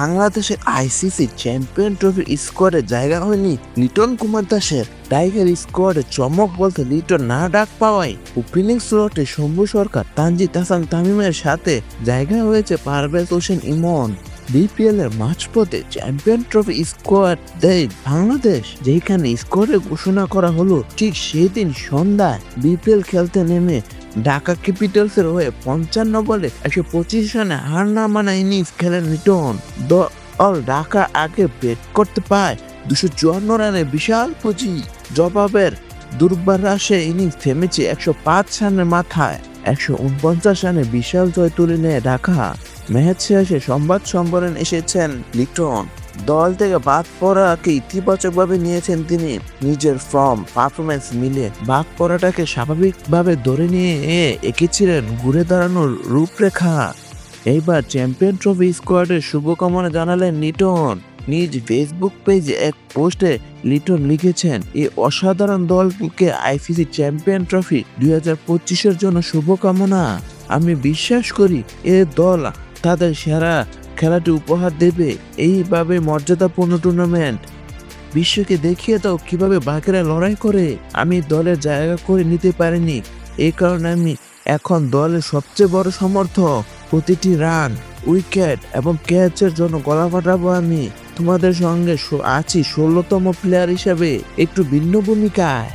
বাংলাদেশের ICC champion trophy স্কোয়াডে জায়গা হয়নি লিটন কুমার দাসের। টাইগার স্কোয়াডে চমক বলতে লিটন না ডাক পাওয়ায় ওপেনিং স্লটে শম্ভু সরকার, তানজিদ হাসান তামিমের সাথে জায়গা হয়েছে পারভেজ হোসেন ইমন। বিপিএল এর মাঝপথে চ্যাম্পিয়ন ট্রফি স্কোয়াড দেয় বাংলাদেশ। যেখানে স্কোয়াডে ঘোষণা করা হলো ঠিক সেই দিন সন্ধ্যায় বিপিএল খেলতে নেমে ঢাকা ক্যাপিটালসের হয়ে 55 বলে 125 রানে হার না মানা ইনিংস খেলেন লিটন। দল ঢাকা আগে ব্যাট করতে পায় 254 রানে বিশাল পুঁজি। জবাবের দুর্বার রাশে ইনিংস থেমেছে 105 রানের মাথায়। 149 রানে বিশাল জয় তুলে নেয় ঢাকা। ম্যাচ শেষে সংবাদ সম্মেলন এসেছেন লিটন। দল থেকে বাদ পড়াকে ইতিবাচকভাবে নিয়েছেন তিনি। নিজের ফর্ম পারফরমেন্স মিলে বাদ পড়াটাকে স্বাভাবিকভাবে ধরে নিয়ে এঁকেছিলেন ঘুরে দাঁড়ানোর রূপরেখা। এইবার চ্যাম্পিয়ন ট্রফি স্কোয়াডের শুভকামনা জানালেন লিটন। নিজ ফেসবুক পেজে এক পোস্টে লিটন লিখেছেন, এই অসাধারণ দলকে আইসিসি চ্যাম্পিয়ন ট্রফি 2025-এর জন্য শুভকামনা। আমি বিশ্বাস করি এ দল তাদের সেরা খেলাটি উপহার দেবে। এইভাবে মর্যাদাপূর্ণ টুর্নামেন্ট বিশ্বকে দেখিয়ে দাও কিভাবে বাকিরা লড়াই করে। আমি দলের জায়গা করে নিতে পারিনি, এই কারণে আমি এখন দলের সবচেয়ে বড় সমর্থক। প্রতিটি রান, উইকেট এবং ক্যাচের জন্য গলা ফাটাবো আমি। তোমাদের সঙ্গে আছি 16তম প্লেয়ার হিসেবে, একটু ভিন্ন ভূমিকায়।